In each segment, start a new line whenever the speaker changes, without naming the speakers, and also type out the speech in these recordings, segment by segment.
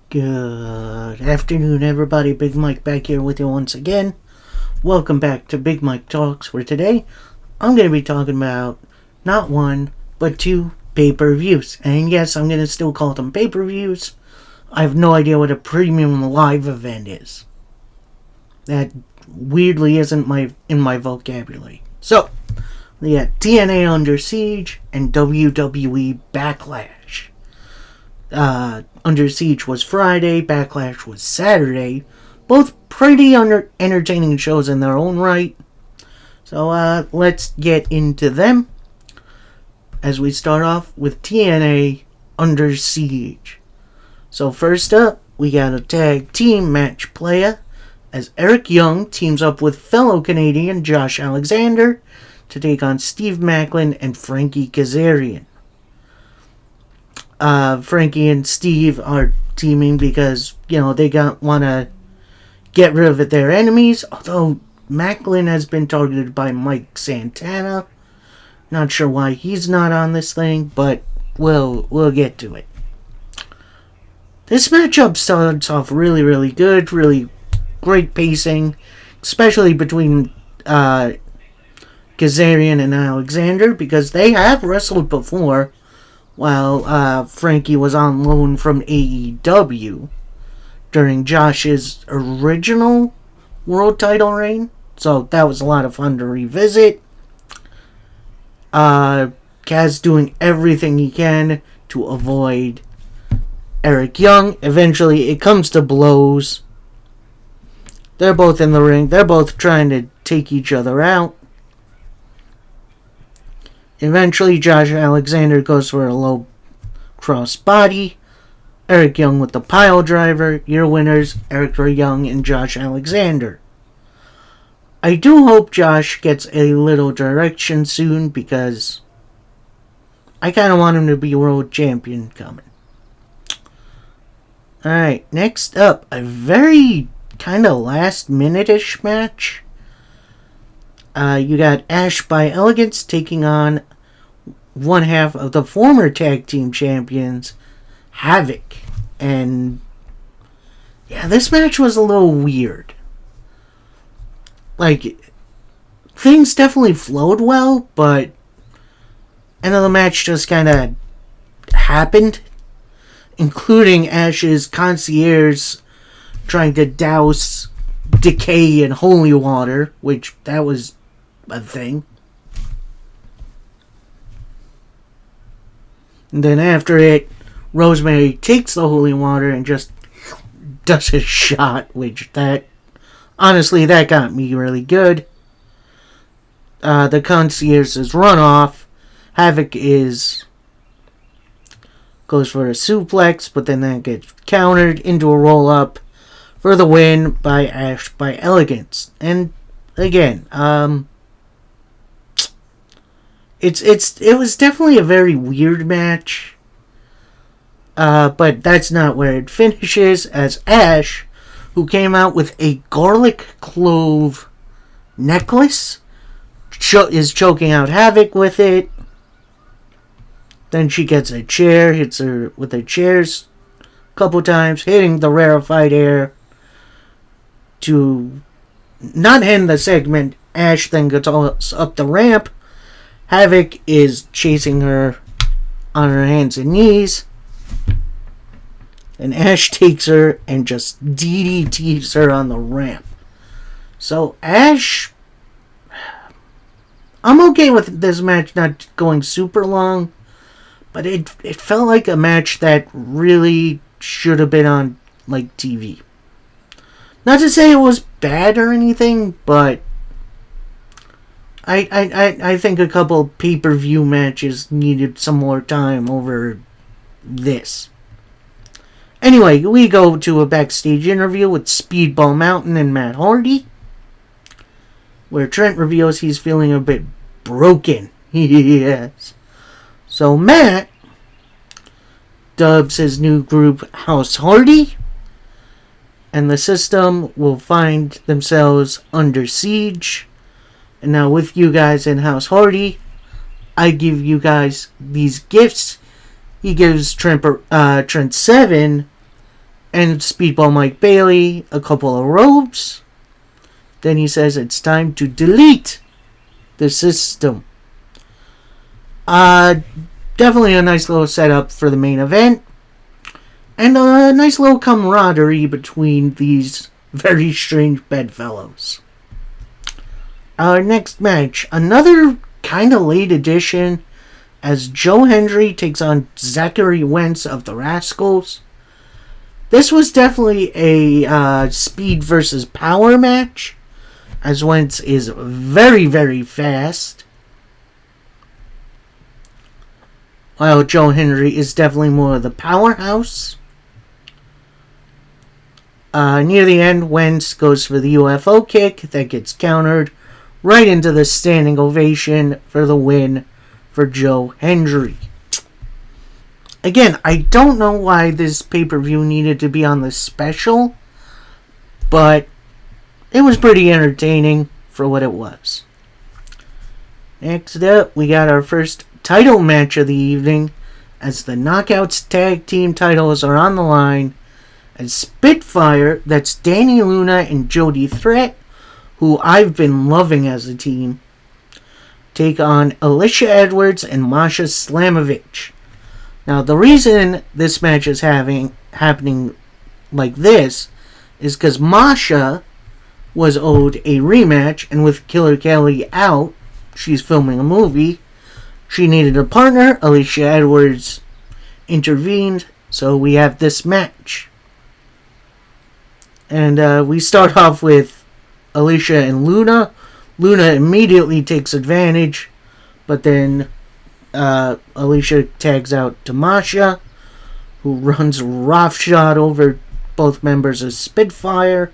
Good afternoon, everybody. Big Mike back here with you once again. Welcome back to Big Mike Talks, where today I'm going to be talking about not one, but two pay-per-views. And yes, I'm going to still call them pay-per-views. I have no idea what a premium live event is. That weirdly isn't in my vocabulary. So, we got TNA Under Siege and WWE Backlash. Under Siege was Friday, Backlash was Saturday. Both pretty entertaining shows in their own right. So let's get into them. As we start off with TNA Under Siege. So first up, we got a tag team match playa as Eric Young teams up with fellow Canadian Josh Alexander to take on Steve Maclin and Frankie Kazarian. Frankie and Steve are teaming because, they want to get rid of their enemies, although Maclin has been targeted by Mike Santana. Not sure why he's not on this thing, but we'll get to it. This matchup starts off really, really good, really great pacing, especially between Kazarian and Alexander, because they have wrestled before, while Frankie was on loan from AEW during Josh's original world title reign. So that was a lot of fun to revisit. Kaz doing everything he can to avoid Eric Young. Eventually it comes to blows. They're both in the ring. They're both trying to take each other out. Eventually, Josh Alexander goes for a low cross body. Eric Young with the pile driver. Your winners, Eric Young and Josh Alexander. I do hope Josh gets a little direction soon because I kind of want him to be world champion coming. Alright, next up, a very kind of last minute-ish match. You got Ash by Elegance taking on one half of the former tag team champions, Havoc. And yeah, this match was a little weird. Things definitely flowed well, but end of the match just kind of happened, including Ash's concierge trying to douse Decay in holy water, which that was a thing. And then after it, Rosemary takes the holy water and just does a shot, which honestly, that got me really good. The concierge is run off. Havoc goes for a suplex, but then that gets countered into a roll up for the win by Ash by Elegance. And again, it was definitely a very weird match. But that's not where it finishes, as Ash, who came out with a garlic clove necklace, is choking out Havoc with it. Then she gets a chair, hits her with the chairs a couple times, hitting the rarefied air to not end the segment. Ash then goes up the ramp. Havoc is chasing her on her hands and knees. And Ash takes her and just DDTs her on the ramp. So Ash, I'm okay with this match not going super long, but it felt like a match that really should have been on TV. Not to say it was bad or anything, but I think a couple pay-per-view matches needed some more time over this. Anyway, we go to a backstage interview with Speedball Mountain and Matt Hardy, where Trent reveals he's feeling a bit broken. Yes. So Matt dubs his new group House Hardy, and the system will find themselves under siege. And now with you guys in House Hardy, I give you guys these gifts. He gives Trent 7 and Speedball Mike Bailey a couple of robes. Then he says it's time to delete the system. Definitely a nice little setup for the main event. And a nice little camaraderie between these very strange bedfellows. Our next match, another kind of late edition, as Joe Hendry takes on Zachary Wentz of the Rascals. This was definitely a speed versus power match, as Wentz is very, very fast, while Joe Hendry is definitely more of the powerhouse. Near the end, Wentz goes for the UFO kick that gets countered right into the standing ovation for the win for Joe Hendry. Again, I don't know why this pay-per-view needed to be on the special, but it was pretty entertaining for what it was. Next up, we got our first title match of the evening, as the Knockouts Tag Team titles are on the line, as Spitfire, that's Danny Luna and Jody Threat, who I've been loving as a team, take on Alicia Edwards and Masha Slamovich. Now, the reason this match is happening like this is because Masha was owed a rematch, and with Killer Kelly out, she's filming a movie, she needed a partner. Alicia Edwards intervened, so we have this match. And we start off with Alicia and Luna. Luna immediately takes advantage, but then Alicia tags out to Masha, who runs roughshod over both members of Spitfire.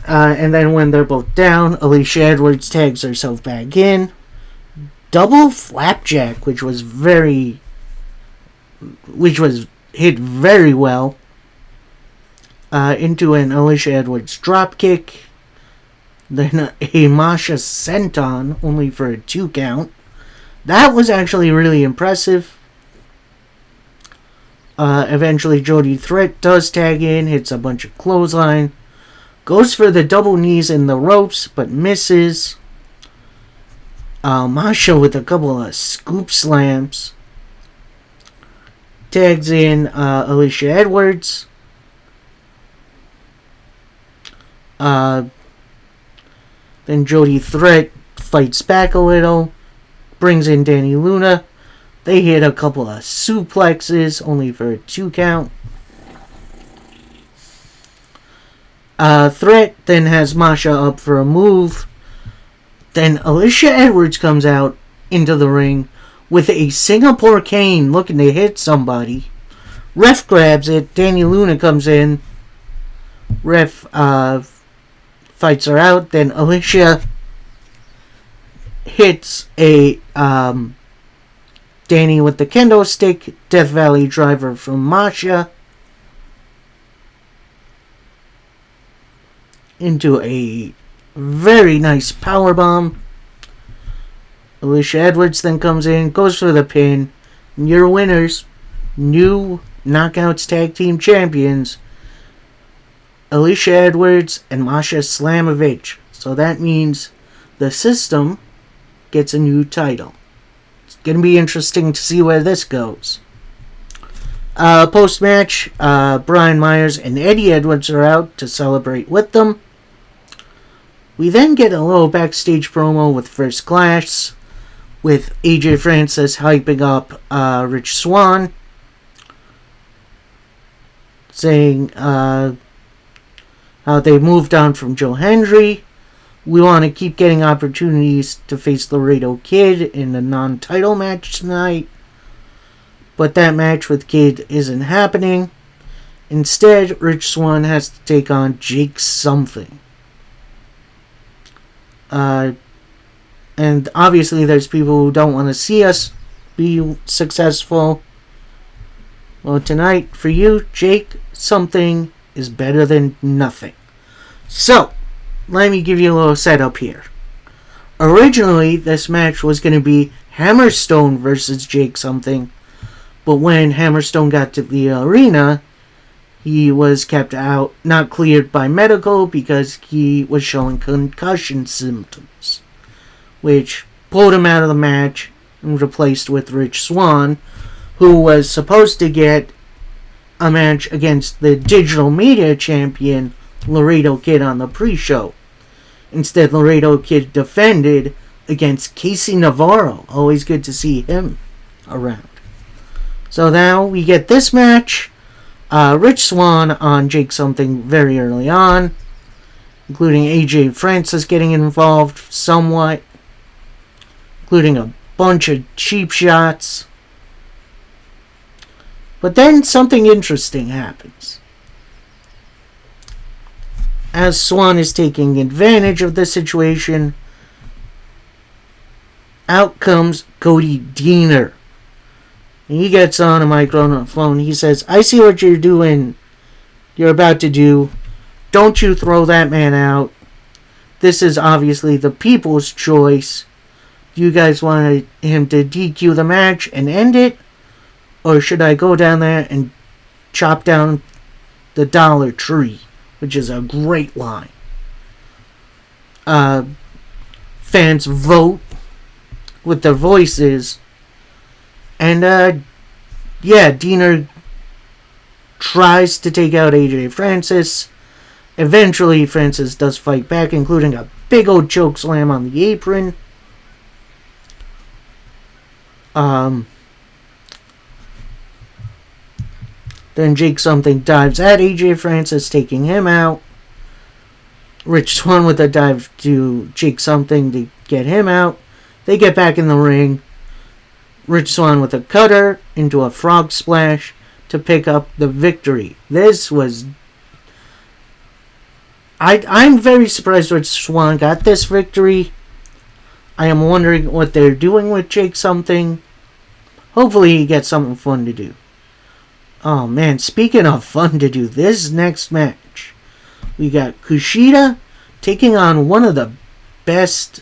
And then when they're both down, Alicia Edwards tags herself back in. Double flapjack, which was hit very well. Into an Alicia Edwards dropkick. Then a Masha senton, only for a 2 count. That was actually really impressive. Eventually Jody Threat does tag in, hits a bunch of clothesline. Goes for the double knees in the ropes, but misses. Masha with a couple of scoop slams. Tags in Alicia Edwards. Then Jody Threat fights back a little. Brings in Danny Luna. They hit a couple of suplexes, only for a 2 count. Threat then has Masha up for a move. Then Alicia Edwards comes out into the ring with a Singapore cane looking to hit somebody. Ref grabs it. Danny Luna comes in. Ref fights her out. Then Alicia hits a Danny with the kendo stick. Death Valley driver from Masha into a very nice powerbomb. Alicia Edwards then comes in, goes for the pin. Your winners, new Knockouts Tag Team Champions, Alicia Edwards and Masha Slamovich. So that means the system gets a new title. It's going to be interesting to see where this goes. Post-match, Brian Myers and Eddie Edwards are out to celebrate with them. We then get a little backstage promo with First Class, with AJ Francis hyping up Rich Swann, saying how they moved on from Joe Hendry. We want to keep getting opportunities to face Laredo Kid in a non-title match tonight, but that match with Kid isn't happening. Instead, Rich Swann has to take on Jake something. And obviously there's people who don't want to see us be successful. Well, tonight, for you, Jake, something is better than nothing. So, let me give you a little setup here. Originally, this match was going to be Hammerstone versus Jake something, But when Hammerstone got to the arena, he was kept out, not cleared by medical because he was showing concussion symptoms, which pulled him out of the match and replaced with Rich Swann, who was supposed to get a match against the digital media champion Laredo Kid on the pre-show. Instead, Laredo Kid defended against Casey Navarro. Always good to see him around. So now we get this match. Rich Swann on Jake Something very early on, including AJ Francis getting involved somewhat, including a bunch of cheap shots. But then something interesting happens. As Swann is taking advantage of the situation, out comes Cody Deaner. He gets on a microphone. He says, "I see what you're doing. You're about to do. Don't you throw that man out. This is obviously the people's choice. You guys want him to DQ the match and end it? Or should I go down there and chop down the Dollar Tree?" Which is a great line. Fans vote with their voices. And, Deaner tries to take out AJ Francis. Eventually, Francis does fight back, including a big old choke slam on the apron. Then Jake Something dives at AJ Francis, taking him out. Rich Swann with a dive to Jake Something to get him out. They get back in the ring. Rich Swann with a cutter into a frog splash to pick up the victory. This was... I'm very surprised Rich Swann got this victory. I am wondering what they're doing with Jake Something. Hopefully he gets something fun to do. Oh man, speaking of fun to do, this next match, we got Kushida taking on one of the best,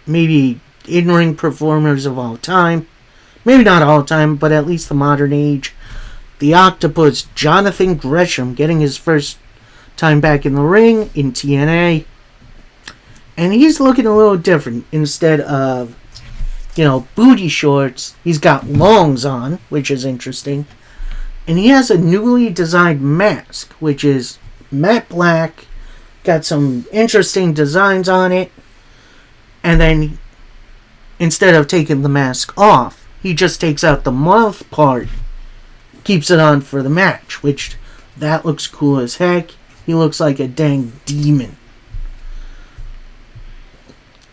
maybe in-ring performers of all time. Maybe not all time, but at least the modern age. The Octopus, Jonathan Gresham, getting his first time back in the ring in TNA. And he's looking a little different. Instead of, booty shorts, he's got longs on, which is interesting. And he has a newly designed mask, which is matte black, got some interesting designs on it. And then, instead of taking the mask off, he just takes out the mouth part, keeps it on for the match, which, that looks cool as heck. He looks like a dang demon.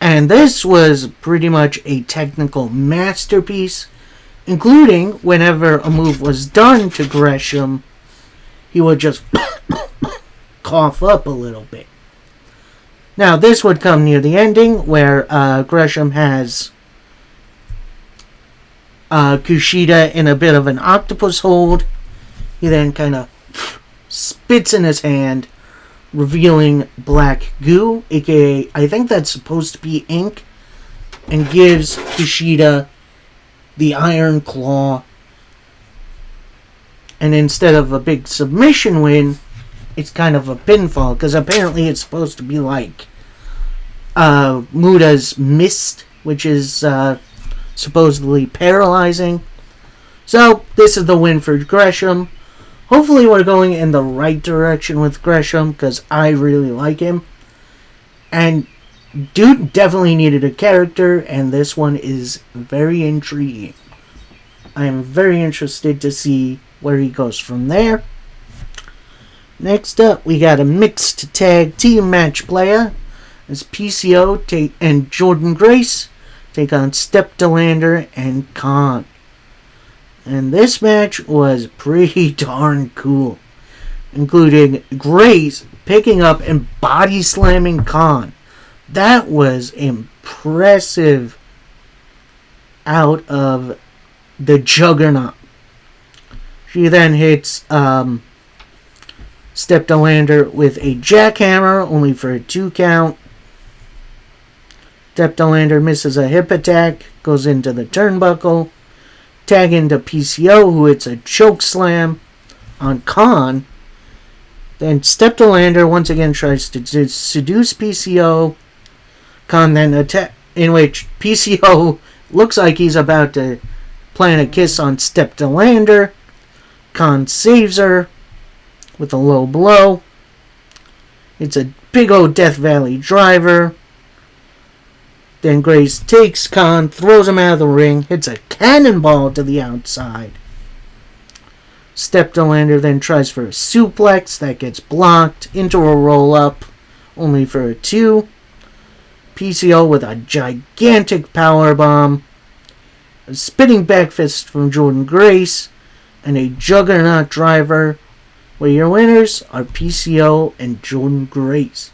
And this was pretty much a technical masterpiece, including whenever a move was done to Gresham, he would just cough up a little bit. Now, this would come near the ending, where Gresham has Kushida in a bit of an octopus hold. He then kind of spits in his hand, revealing black goo, aka, I think that's supposed to be ink, and gives Kushida the Iron Claw. And instead of a big submission win, it's kind of a pinfall, because apparently it's supposed to be like Muda's Mist, which is supposedly paralyzing. So, this is the win for Gresham. Hopefully we're going in the right direction with Gresham, because I really like him. And dude definitely needed a character, and this one is very intriguing. I am very interested to see where he goes from there. Next up, we got a mixed tag team match player as PCO and Jordan Grace take on Step Delander and Khan. And this match was pretty darn cool, including Grace picking up and body slamming Khan. That was impressive out of the Juggernaut. She then hits Step Delander with a jackhammer, only for a 2 count. Step Delander misses a hip attack, goes into the turnbuckle. tag into PCO, who hits a choke slam on Khan. Then Step to Lander once again tries to seduce PCO. Khan then attack, in which PCO looks like he's about to plant a kiss on Step to Lander. Khan saves her with a low blow. It's a big old Death Valley driver. Then Grace takes Khan, throws him out of the ring, hits a cannonball to the outside. Step to Lander then tries for a suplex that gets blocked into a roll-up, only for a 2. PCO with a gigantic powerbomb, a spinning back fist from Jordynne Grace, and a juggernaut driver, where your winners are PCO and Jordynne Grace.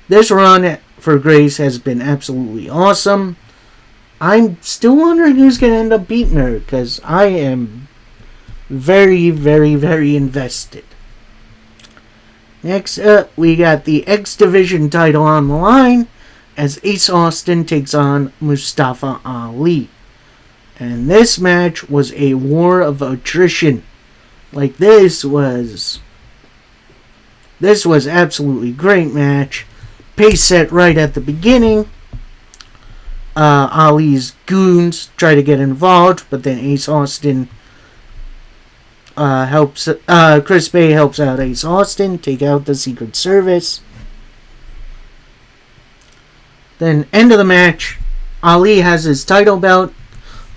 This run for Grace has been absolutely awesome. I'm still wondering who's going to end up beating her, because I am very, very, very invested. Next up, we got the X Division title on the line as Ace Austin takes on Mustafa Ali. And this match was a war of attrition. Like, this was absolutely great match. Pace set right at the beginning. Ali's goons try to get involved, but then Ace Austin helps. Chris Bay helps out Ace Austin take out the Secret Service. Then end of the match. Ali has his title belt,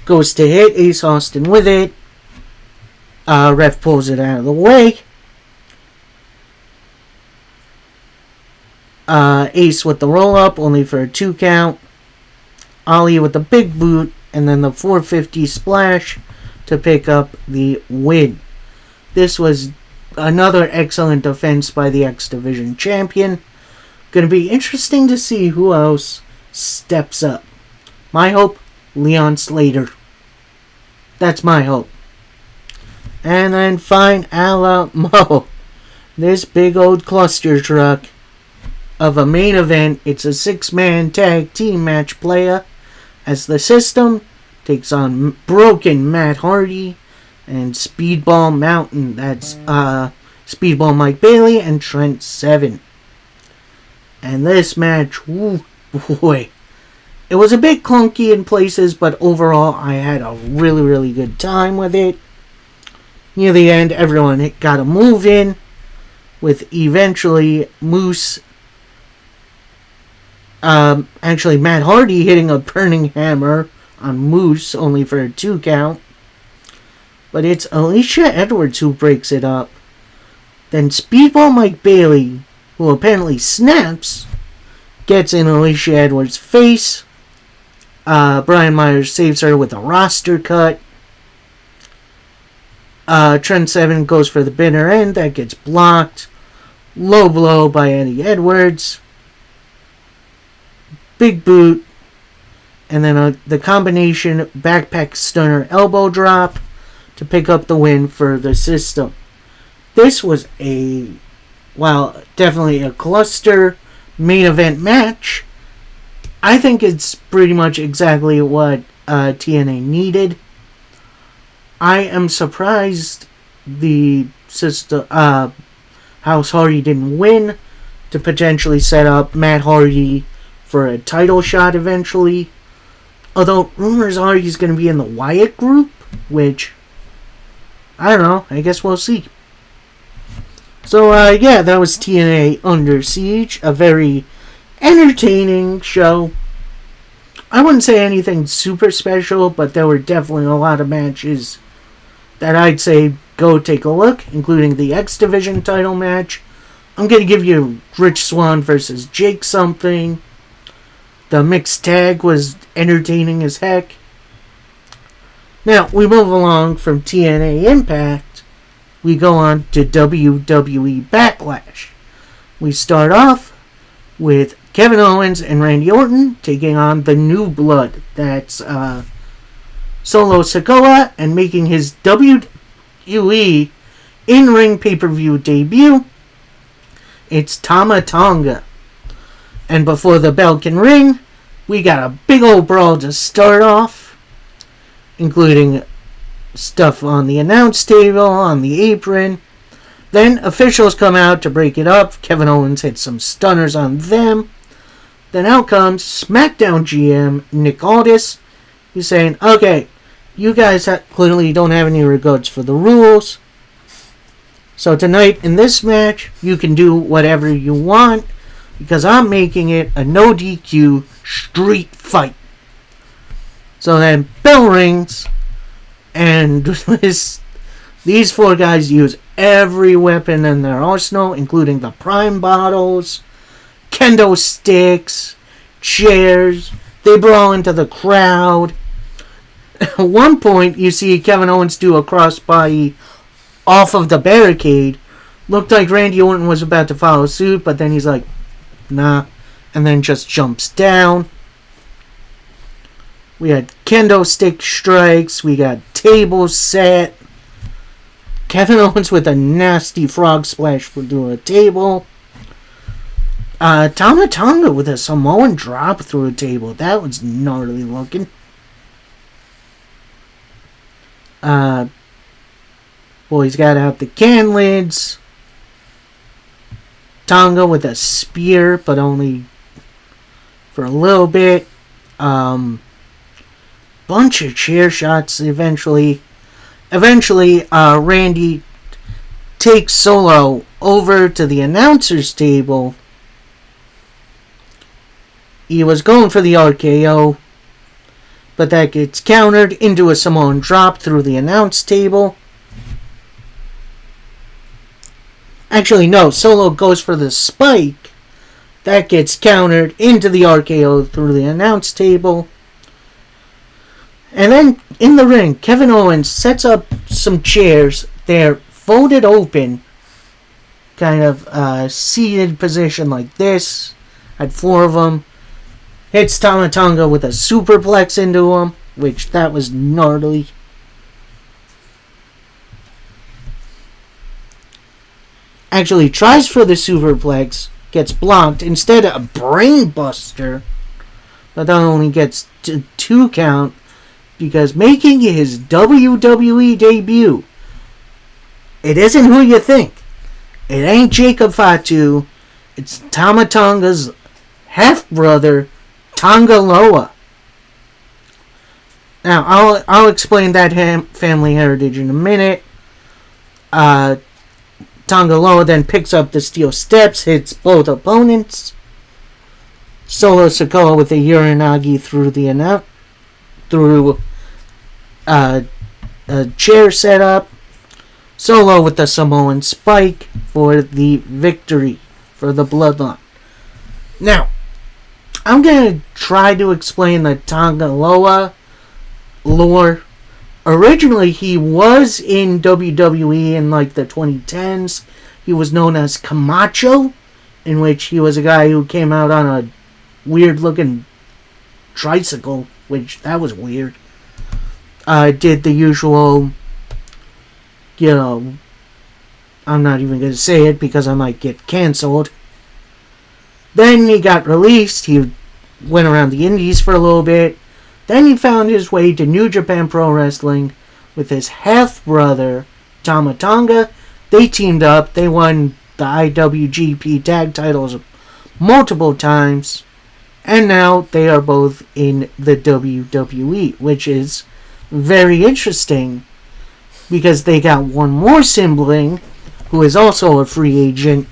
goes to hit Ace Austin with it. Ref pulls it out of the way. Ace with the roll-up, only for a 2 count. Ali with the big boot, and then the 450 splash to pick up the win. This was another excellent defense by the X Division champion. Going to be interesting to see who else steps up. My hope, Leon Slater. That's my hope. And then Fine Alamo. This big old cluster truck of a main event. It's a 6-man tag team match playa as the System takes on Broken Matt Hardy and Speedball Mountain. That's Speedball Mike Bailey and Trent Seven. And this match, woo, boy, it was a bit clunky in places, but overall I had a really, really good time with it. Near the end, everyone got a move in, with eventually Moose, actually Matt Hardy hitting a burning hammer on Moose, only for a 2 count. But it's Alicia Edwards who breaks it up. Then Speedball Mike Bailey, who apparently snaps, gets in Alicia Edwards' face. Brian Myers saves her with a roster cut. Trent Seven goes for the bitter end. That gets blocked. Low blow by Eddie Edwards. Big boot. And then the combination backpack stunner elbow drop to pick up the win for the System. This was definitely a cluster main event match. I think it's pretty much exactly what TNA needed. I am surprised the System, House Hardy didn't win to potentially set up Matt Hardy for a title shot eventually. Although rumors are he's going to be in the Wyatt group, which, I don't know, I guess we'll see. So, that was TNA Under Siege, a very entertaining show. I wouldn't say anything super special, but there were definitely a lot of matches that I'd say go take a look, including the X Division title match. I'm going to give you Rich Swann versus Jake something. The mixed tag was entertaining as heck. Now, we move along from TNA Impact. We go on to WWE Backlash. We start off with Kevin Owens and Randy Orton taking on the New Blood. That's Solo Sikoa, and making his WWE in-ring pay-per-view debut, it's Tama Tonga. And before the bell can ring, we got a big old brawl to start off, including stuff on the announce table, on the apron. Then officials come out to break it up. Kevin Owens hits some stunners on them. Then out comes SmackDown GM Nick Aldis. He's saying, okay, you guys clearly don't have any regards for the rules. So tonight in this match, you can do whatever you want because I'm making it a no DQ street fight. So then bell rings, and these four guys use every weapon in their arsenal, including the prime bottles, kendo sticks, chairs. They brawl into the crowd. At one point, you see Kevin Owens do a crossbody off of the barricade. Looked like Randy Orton was about to follow suit, but then he's like, nah, and then just jumps down. We had kendo stick strikes. We got tables set. Kevin Owens with a nasty frog splash through a table. Tama Tonga with a Samoan drop through a table. That was gnarly looking. Boys got out the can lids. Tonga with a spear, but only for a little bit. Bunch of chair shots eventually. Randy takes Solo over to the announcer's table. He was going for the RKO, but that gets countered into a Samoan drop through the announce table. Actually, no, Solo goes for the spike. That gets countered into the RKO through the announce table. And then, in the ring, Kevin Owens sets up some chairs. They're folded open, kind of seated position like this. Had four of them. Hits Tama Tonga with a superplex into him, which that was gnarly. Actually tries for the superplex, gets blocked. Instead, a brainbuster. But that only gets to 2 count. Because making his WWE debut, it isn't who you think. It ain't Jacob Fatu. It's Tama Tonga's half-brother, Tonga Loa. Now, I'll explain that family heritage in a minute. Tonga Loa then picks up the steel steps, hits both opponents. Solo Sikoa with a Uranagi through a chair setup. Solo with the Samoan spike for the victory for the Bloodline. Now, I'm going to try to explain the Tonga Loa lore. Originally, he was in WWE in like the 2010s. He was known as Camacho, in which he was a guy who came out on a weird looking tricycle, which that was weird. Did the usual, I'm not even going to say it because I might get cancelled. Then he got released. He went around the indies for a little bit. Then he found his way to New Japan Pro Wrestling with his half-brother, Tama Tonga. They teamed up. They won the IWGP tag titles multiple times. And now they are both in the WWE, which is very interesting because they got one more sibling who is also a free agent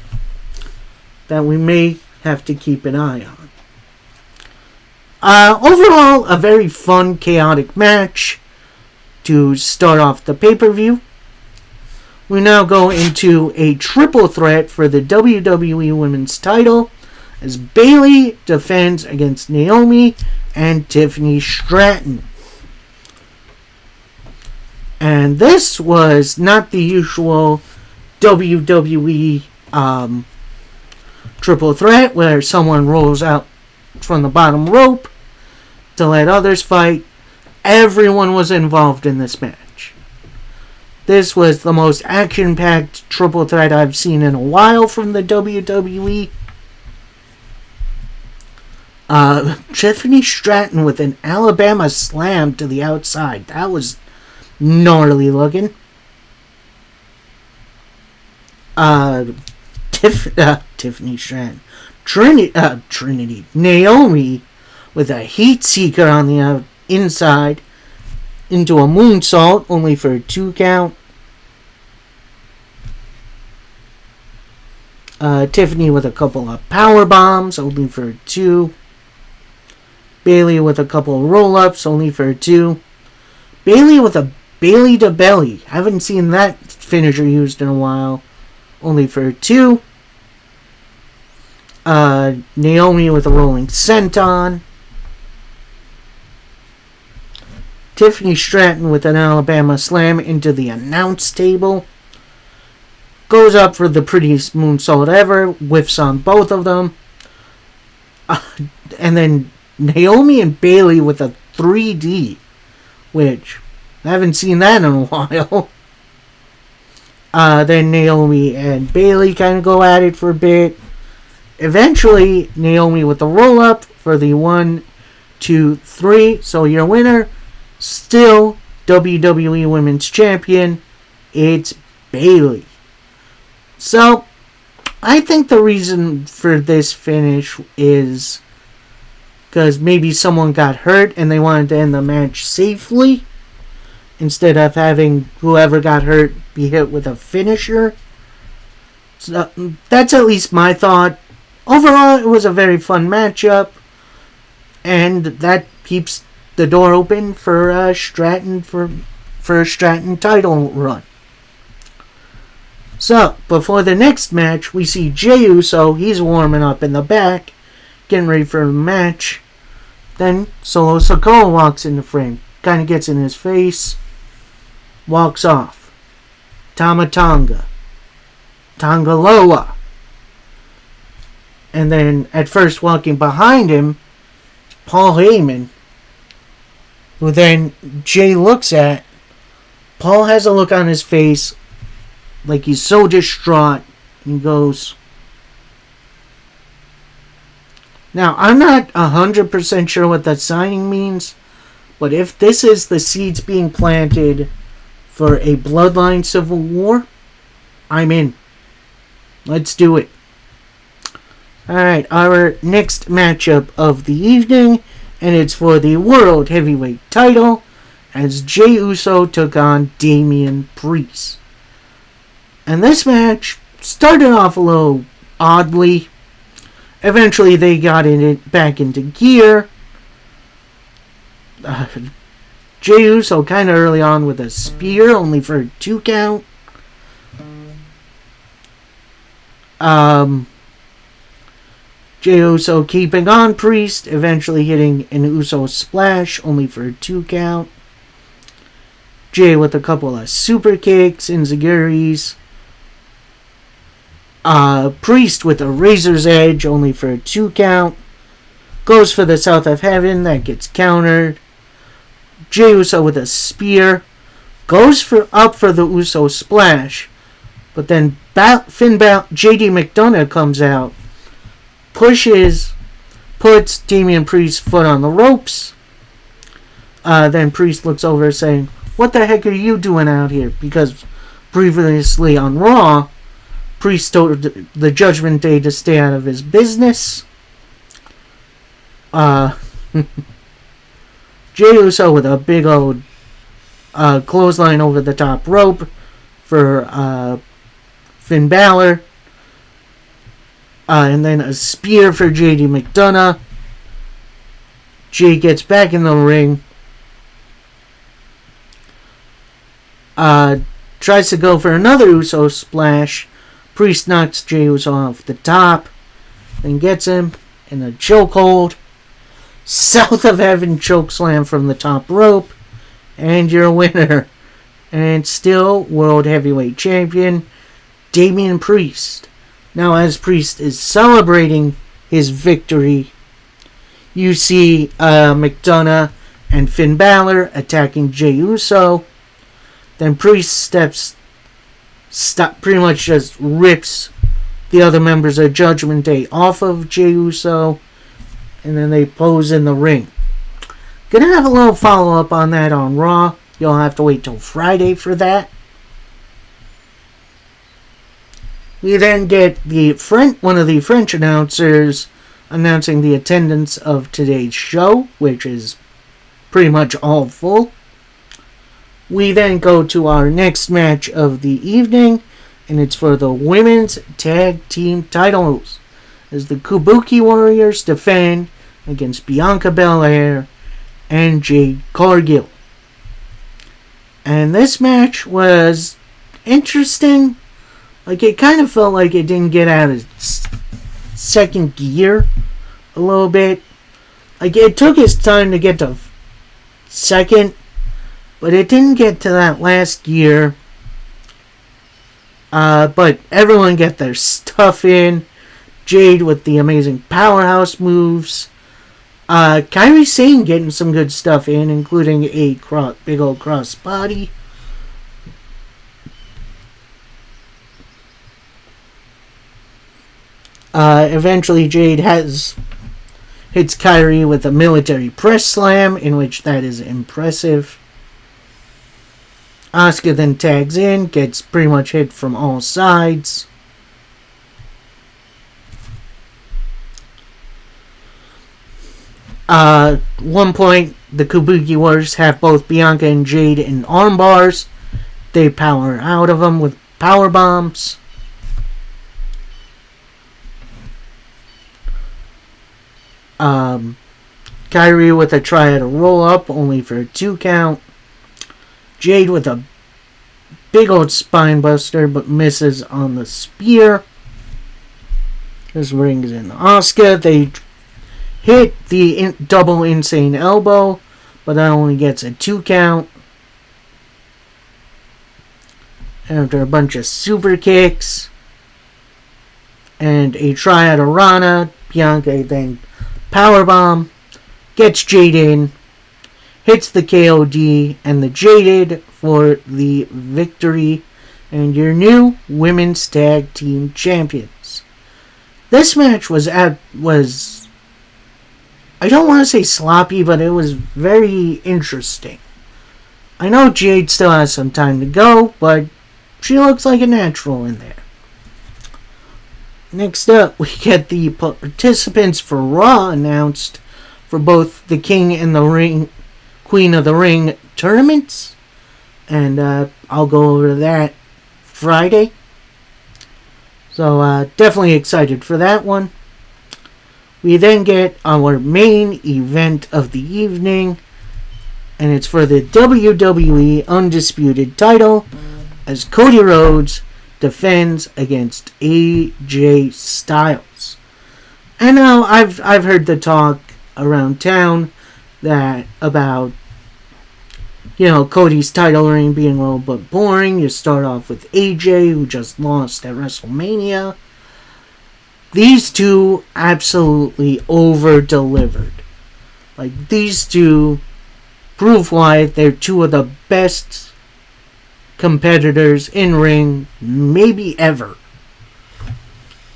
that we may have to keep an eye on. Overall, a very fun, chaotic match to start off the pay-per-view. We now go into a triple threat for the WWE Women's title as Bayley defends against Naomi and Tiffany Stratton. And this was not the usual WWE triple threat where someone rolls out from the bottom rope to let others fight. Everyone was involved in this match. This was the most action-packed triple threat I've seen in a while from the WWE. Tiffany Stratton with an Alabama slam to the outside. That was gnarly looking. Tiffany Stratton. Trinity. Naomi with a heat seeker on the inside into a moonsault, only for a 2 count. Tiffany with a couple of power bombs, only for a 2. Bailey with a couple of roll-ups, only for a 2. Bailey with a Bailey to belly. Haven't seen that finisher used in a while. Only for a 2. Naomi with a rolling senton. Tiffany Stratton with an Alabama slam into the announce table. Goes up for the prettiest moonsault ever. Whiffs on both of them. And then Naomi and Bailey with a 3D. Which, I haven't seen that in a while. Then Naomi and Bailey kind of go at it for a bit. Eventually, Naomi with the roll-up for the 1, 2, 3. So your winner, still WWE Women's Champion, it's Bailey. So, I think the reason for this finish is because maybe someone got hurt and they wanted to end the match safely instead of having whoever got hurt be hit with a finisher. So, that's at least my thought. Overall, it was a very fun matchup, and that keeps the door open for Stratton for a Stratton title run. So, before the next match, we see Jey Uso. He's warming up in the back, getting ready for the match. Then Solo Sikoa walks in the frame, kind of gets in his face, walks off. Tama Tonga, Tongaloa. And then, at first walking behind him, Paul Heyman, who then Jay looks at. Paul has a look on his face like he's so distraught. He goes, now, I'm not 100% sure what that signing means, but if this is the seeds being planted for a bloodline civil war, I'm in. Let's do it. Alright, our next matchup of the evening, and it's for the World Heavyweight title, as Jey Uso took on Damian Priest. And this match started off a little oddly. Eventually they got back into gear. Jey Uso kind of early on with a spear, only for a 2 count. Jey Uso keeping on Priest, eventually hitting an Uso splash, only for a 2 count. Jey with a couple of super kicks, enziguris. Priest with a razor's edge, only for a 2 count. Goes for the South of Heaven, that gets countered. Jey Uso with a spear. Goes up for the Uso splash. But then JD McDonough comes out. Puts Damian Priest's foot on the ropes. Then Priest looks over saying, "What the heck are you doing out here?" Because previously on Raw, Priest told the Judgment Day to stay out of his business. Jey Uso with a big old clothesline over the top rope for Finn Balor. And then a spear for JD McDonough. Jey gets back in the ring. Tries to go for another Uso splash. Priest knocks Jey Uso off the top. Then gets him in a chokehold. South of Heaven chokeslam from the top rope. And your winner. And still World Heavyweight Champion, Damian Priest. Now, as Priest is celebrating his victory, you see McDonough and Finn Balor attacking Jey Uso. Then Priest pretty much just rips the other members of Judgment Day off of Jey Uso. And then they pose in the ring. Gonna have a little follow-up on that on Raw. You'll have to wait till Friday for that. We then get one of the French announcers announcing the attendance of today's show, which is pretty much all full. We then go to our next match of the evening, and it's for the women's tag team titles, as the Kabuki Warriors defend against Bianca Belair and Jade Cargill. And this match was interesting. Like, it kind of felt like it didn't get out of second gear a little bit. Like, it took its time to get to second, but it didn't get to that last gear. But everyone get their stuff in. Jade with the amazing powerhouse moves. Kairi Sane getting some good stuff in, including a big old cross body. Eventually Jade hits Kairi with a military press slam, in which that is impressive. Asuka then tags in, gets pretty much hit from all sides. One point, the Kabuki Warriors have both Bianca and Jade in arm bars. They power out of them with power bombs. Kairi with a triad roll up, only for a 2 count. Jade with a big old spine buster, but misses on the spear. This brings in Asuka. They hit the double insane elbow, but that only gets a 2 count. After a bunch of super kicks and a triad Rana, Bianca then powerbomb, gets Jade in, hits the KOD, and the Jaded for the victory, and your new women's tag team champions. This match was I don't want to say sloppy, but it was very interesting. I know Jade still has some time to go, but she looks like a natural in there. Next up, we get the participants for Raw announced for both the King and the Queen of the Ring tournaments. And I'll go over that Friday. So definitely excited for that one. We then get our main event of the evening. And it's for the WWE Undisputed title, as Cody Rhodes defends against AJ Styles. And now I've heard the talk around town that about, Cody's title reign being a little bit boring. You start off with AJ, who just lost at WrestleMania. These two absolutely over-delivered. Like, these two prove why they're two of the best competitors in ring maybe ever.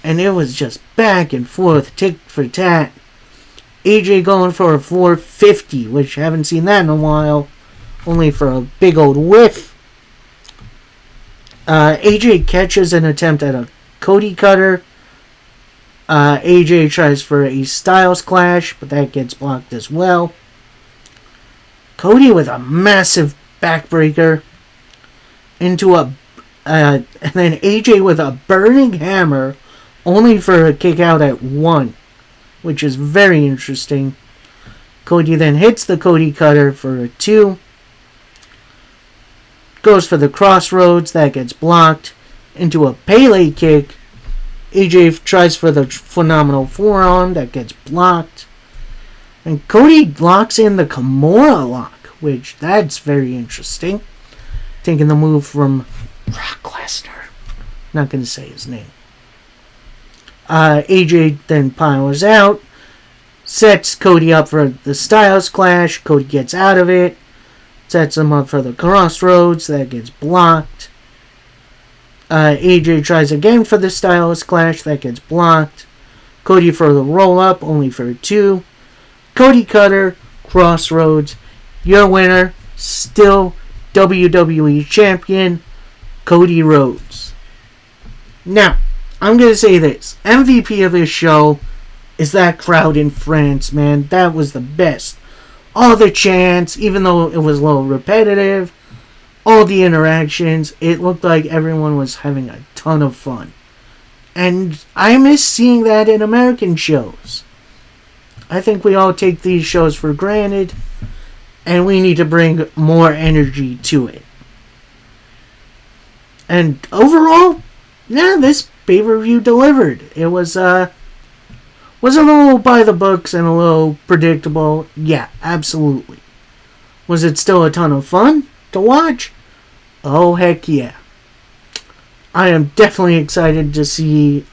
And it was just back and forth, tick for tat. AJ going for a 450, which I haven't seen that in a while, only for a big old whiff. AJ catches an attempt at a Cody cutter. AJ tries for a Styles clash, but that gets blocked as well. Cody with a massive backbreaker into and then AJ with a burning hammer, only for a kick out at 1, which is very interesting. Cody then hits the Cody cutter for a 2. Goes for the crossroads, that gets blocked. Into a Pele kick. AJ tries for the phenomenal forearm, that gets blocked. And Cody locks in the Kimura lock, which that's very interesting. Taking the move from Brock Lesnar. Not going to say his name. AJ then powers out. Sets Cody up for the Styles clash. Cody gets out of it. Sets him up for the crossroads. That gets blocked. AJ tries again for the Styles clash. That gets blocked. Cody for the roll up. Only for a 2. Cody cutter. Crossroads. Your winner. Still WWE Champion Cody Rhodes. Now, I'm going to say this. MVP of this show is that crowd in France, man. That was the best. All the chants, even though it was a little repetitive, all the interactions, it looked like everyone was having a ton of fun. And I miss seeing that in American shows. I think we all take these shows for granted, and we need to bring more energy to it. And overall, yeah, this pay-per-view delivered. It was a little by the books and a little predictable. Yeah, absolutely. Was it still a ton of fun to watch? Oh, heck yeah. I am definitely excited to see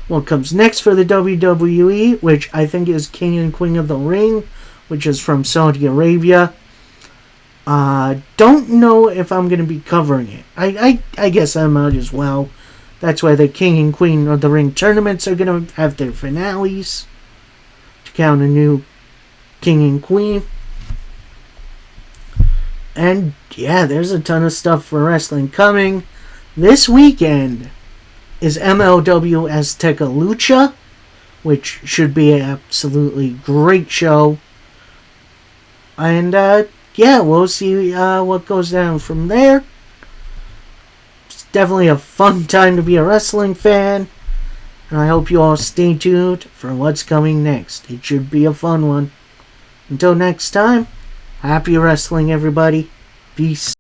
what comes next for the WWE, which I think is King and Queen of the Ring, which is from Saudi Arabia. Don't know if I'm going to be covering it. I guess I might as well. That's why the King and Queen of the Ring tournaments are going to have their finales to crown a new King and Queen. And yeah, there's a ton of stuff for wrestling coming. This weekend is MLW Azteca Lucha, which should be an absolutely great show. And yeah, we'll see what goes down from there. It's definitely a fun time to be a wrestling fan. And I hope you all stay tuned for what's coming next. It should be a fun one. Until next time, happy wrestling, everybody. Peace.